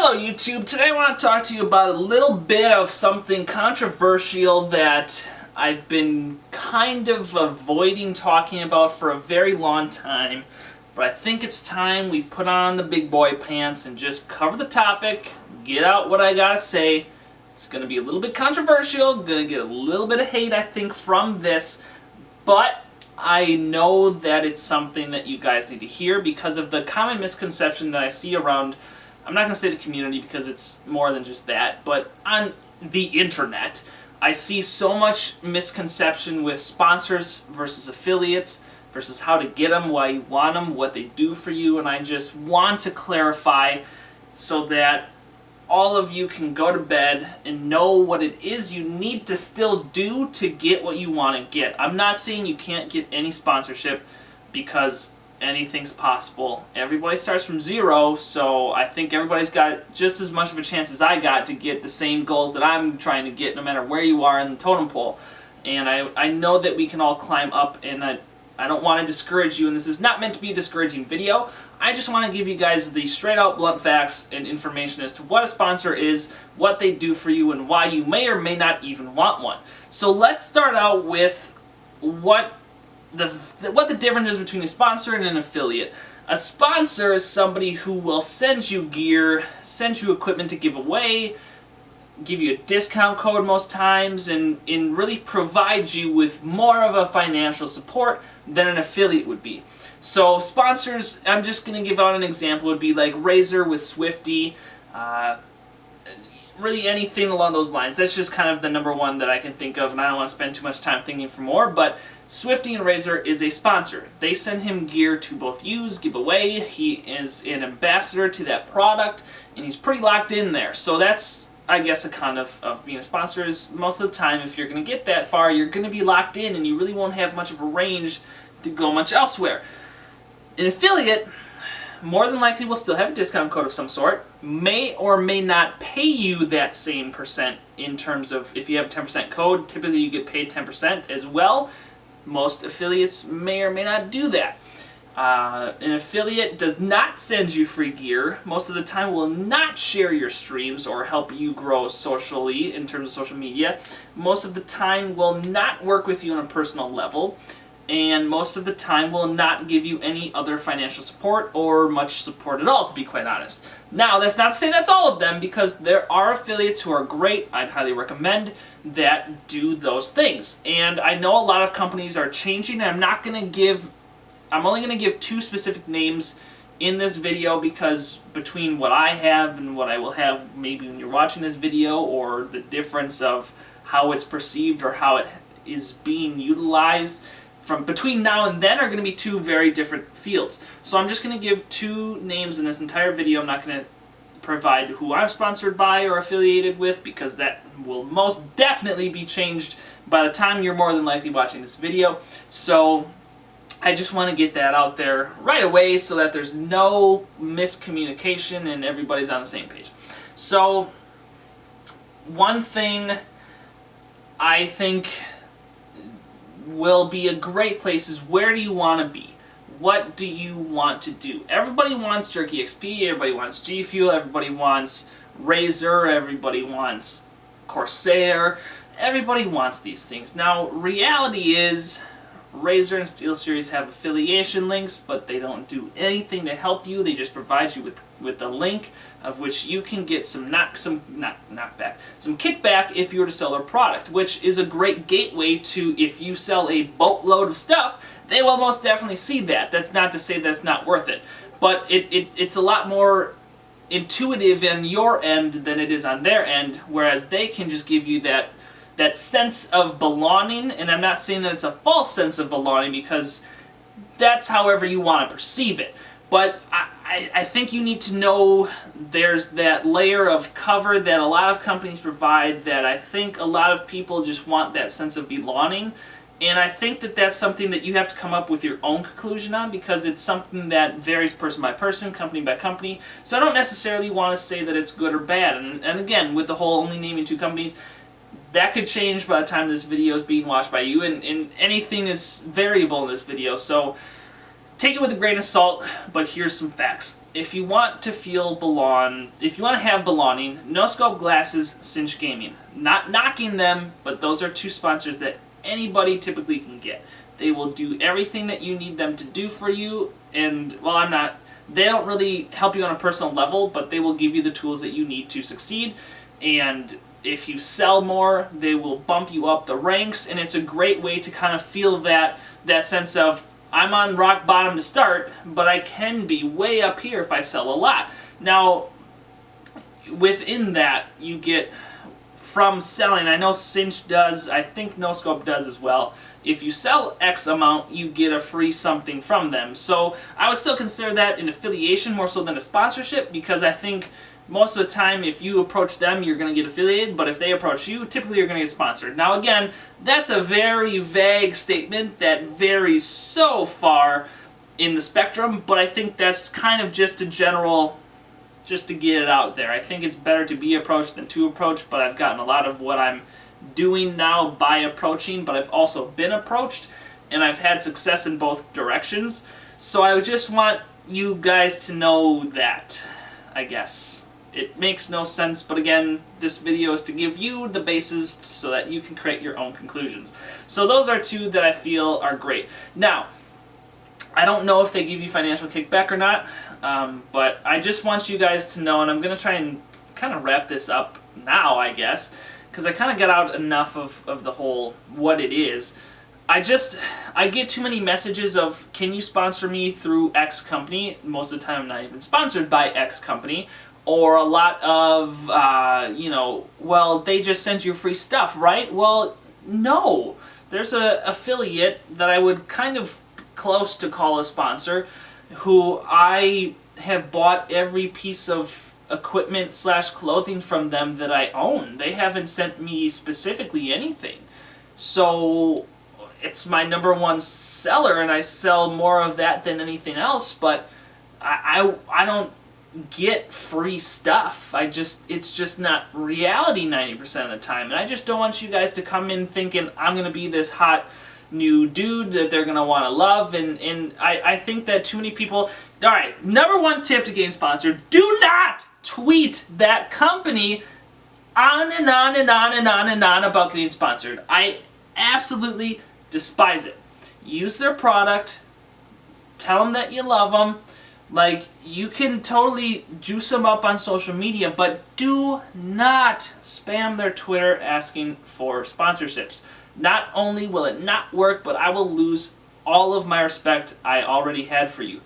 Hello YouTube, today I want to talk to you about a little bit of something controversial that I've been kind of avoiding talking about for a very long time, but I think it's time we put on the big boy pants and just cover the topic, get out what I gotta say. It's going to be a little bit controversial, going to get a little bit of hate I think from this, but I know that it's something that you guys need to hear because of the common misconception that I see around, I'm not going to say the community because it's more than just that, but on the internet, I see so much misconception with sponsors versus affiliates versus how to get them, why you want them, what they do for you, and I just want to clarify so that all of you can go to bed and know what it is you need to still do to get what you want to get. I'm not saying you can't get any sponsorship because anything's possible. Everybody starts from zero, so I think everybody's got just as much of a chance as I got to get the same goals that I'm trying to get no matter where you are in the totem pole. And I know that we can all climb up, and I don't want to discourage you, and this is not meant to be a discouraging video. I just want to give you guys the straight out blunt facts and information as to what a sponsor is, what they do for you, and why you may or may not even want one. So let's start out with what the difference is between a sponsor and an affiliate. A sponsor is somebody who will send you gear, send you equipment to give away, give you a discount code most times, and really provide you with more of a financial support than an affiliate would be. So sponsors, I'm just going to give out an example, would be like Razer with Swifty, really anything along those lines. That's just kind of the number one that I can think of, and I don't want to spend too much time thinking for more, but Swifty and Razer is a sponsor. They send him gear to both use, give away. He is an ambassador to that product, and he's pretty locked in there. So that's, I guess, a con of being a sponsor is most of the time, if you're going to get that far, you're going to be locked in, and you really won't have much of a range to go much elsewhere. An affiliate, more than likely, will still have a discount code of some sort, may or may not pay you that same percent in terms of if you have a 10% code, typically you get paid 10% as well. Most affiliates may or may not do that. An affiliate does not send you free gear, most of the time will not share your streams or help you grow socially in terms of social media, most of the time will not work with you on a personal level, and most of the time will not give you any other financial support or much support at all, to be quite honest. Now, that's not to say that's all of them, because there are affiliates who are great, I'd highly recommend, that do those things. And I know a lot of companies are changing, and I'm only going to give two specific names in this video, because between what I have and what I will have maybe when you're watching this video, or the difference of how it's perceived or how it is being utilized, from between now and then are going to be two very different fields. So I'm just going to give two names in this entire video. I'm not going to provide who I'm sponsored by or affiliated with, because that will most definitely be changed by the time you're more than likely watching this video. So I just want to get that out there right away so that there's no miscommunication and everybody's on the same page. So one thing I think will be a great place is, where do you want to be? What do you want to do? Everybody wants Jerky XP, everybody wants GFUEL, everybody wants Razer, everybody wants Corsair, everybody wants these things. Now, reality is, Razer and SteelSeries have affiliation links, but they don't do anything to help you. They just provide you with a link of which you can get some kickback if you were to sell their product, which is a great gateway to, if you sell a boatload of stuff, they will most definitely see that. That's not to say that's not worth it, but it's a lot more intuitive on your end than it is on their end, whereas they can just give you that sense of belonging, and I'm not saying that it's a false sense of belonging, because that's however you want to perceive it. But I think you need to know there's that layer of cover that a lot of companies provide, that I think a lot of people just want that sense of belonging. And I think that that's something that you have to come up with your own conclusion on, because it's something that varies person by person, company by company. So I don't necessarily want to say that it's good or bad. And again, with the whole only naming two companies, that could change by the time this video is being watched by you, and anything is variable in this video. So take it with a grain of salt, but here's some facts. If you want to have belonging, no scope glasses, Cinch Gaming. Not knocking them, but those are two sponsors that anybody typically can get. They will do everything that you need them to do for you, and they don't really help you on a personal level, but they will give you the tools that you need to succeed. And if you sell more, they will bump you up the ranks, and it's a great way to kind of feel that sense of, I'm on rock bottom to start, but I can be way up here if I sell a lot. Now, within that, you get from selling, I know Cinch does, I think No Scope does as well. If you sell X amount, you get a free something from them. So I would still consider that an affiliation more so than a sponsorship, because I think most of the time if you approach them, you're going to get affiliated, but if they approach you, typically you're going to get sponsored. Now again, that's a very vague statement that varies so far in the spectrum, but I think that's kind of just a general, just to get it out there. I think it's better to be approached than to approach, but I've gotten a lot of what I'm doing now by approaching, but I've also been approached, and I've had success in both directions. So I just want you guys to know that, I guess. It makes no sense, but again, this video is to give you the basis so that you can create your own conclusions. So those are two that I feel are great. Now, I don't know if they give you financial kickback or not, but I just want you guys to know, and I'm going to try and kind of wrap this up now, I guess, because I kind of got out enough of the whole what it is. I get too many messages of, can you sponsor me through X company? Most of the time I'm not even sponsored by X company. Or a lot of, well, they just sent you free stuff, right? Well, no. There's an affiliate that I would kind of close to call a sponsor, who I have bought every piece of equipment / clothing from them that I own. They haven't sent me specifically anything. So it's my #1 seller, and I sell more of that than anything else, but I don't get free stuff. It's just not reality 90% of the time, and I just don't want you guys to come in thinking I'm going to be this hot new dude that they're going to want to love, and I think that too many people... Alright, #1 tip to getting sponsored, do not tweet that company on and on and on and on and on about getting sponsored. I absolutely despise it. Use their product, tell them that you love them. Like, you can totally juice them up on social media, but do not spam their Twitter asking for sponsorships. Not only will it not work, but I will lose all of my respect I already had for you.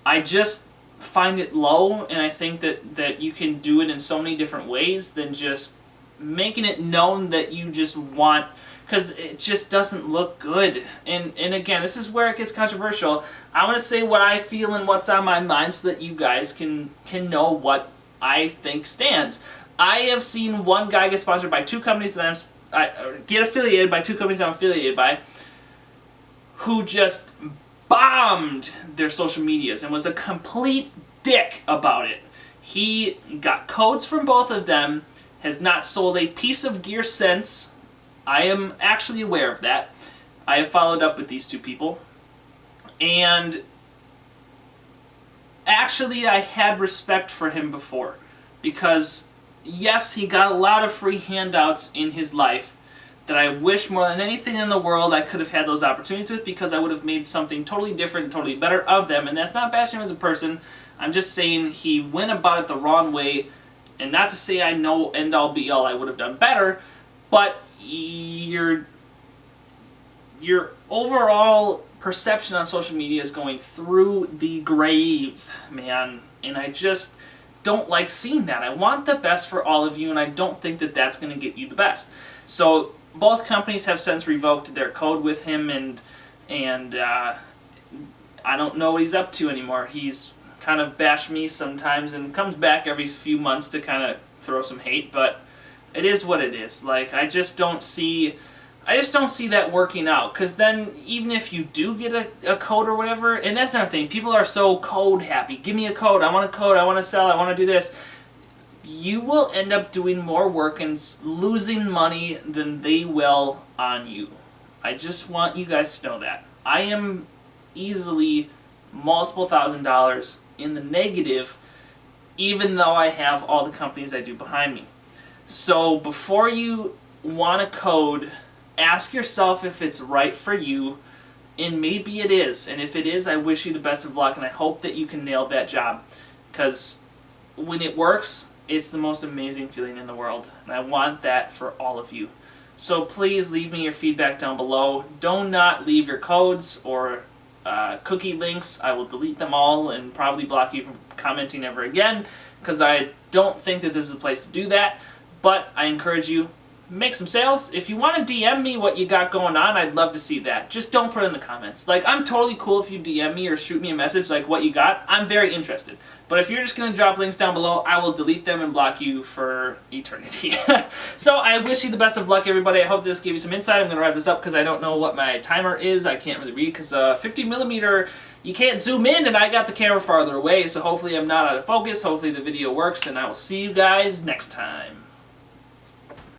I just find it low, and I think that you can do it in so many different ways than just making it known that you just want... Because it just doesn't look good. And again, this is where it gets controversial. I want to say what I feel and what's on my mind so that you guys can know what I think stands. I have seen one guy get sponsored by two companies that get affiliated by two companies I'm affiliated by, who just bombed their social medias and was a complete dick about it. He got codes from both of them, has not sold a piece of gear since. I am actually aware of that. I have followed up with these two people, and actually I had respect for him before, because yes, he got a lot of free handouts in his life that I wish more than anything in the world I could have had those opportunities with, because I would have made something totally different, totally better of them, and that's not bashing him as a person. I'm just saying he went about it the wrong way, and not to say I know end all be all I would have done better, but your overall perception on social media is going through the grave, man, and I just don't like seeing that. I want the best for all of you, and I don't think that that's going to get you the best. So both companies have since revoked their code with him, and I don't know what he's up to anymore. He's kind of bashed me sometimes and comes back every few months to kind of throw some hate, but it is what it is. Like, I just don't see that working out, because then even if you do get a code or whatever, and that's another thing, people are so code happy. Give me a code, I want a code, I want to sell, I want to do this. You will end up doing more work and losing money than they will on you. I just want you guys to know that. I am easily multiple $1,000s in the negative, even though I have all the companies I do behind me. So before you want to code, ask yourself if it's right for you, and maybe it is. And if it is, I wish you the best of luck, and I hope that you can nail that job, because when it works, it's the most amazing feeling in the world, and I want that for all of you. So please leave me your feedback down below. Do not leave your codes or cookie links. I will delete them all and probably block you from commenting ever again, because I don't think that this is a place to do that. But I encourage you, make some sales. If you want to DM me what you got going on, I'd love to see that. Just don't put it in the comments. Like, I'm totally cool if you DM me or shoot me a message like what you got. I'm very interested. But if you're just going to drop links down below, I will delete them and block you for eternity. So I wish you the best of luck, everybody. I hope this gave you some insight. I'm going to wrap this up because I don't know what my timer is. I can't really read because 50mm, you can't zoom in, and I got the camera farther away. So hopefully I'm not out of focus. Hopefully the video works, and I will see you guys next time.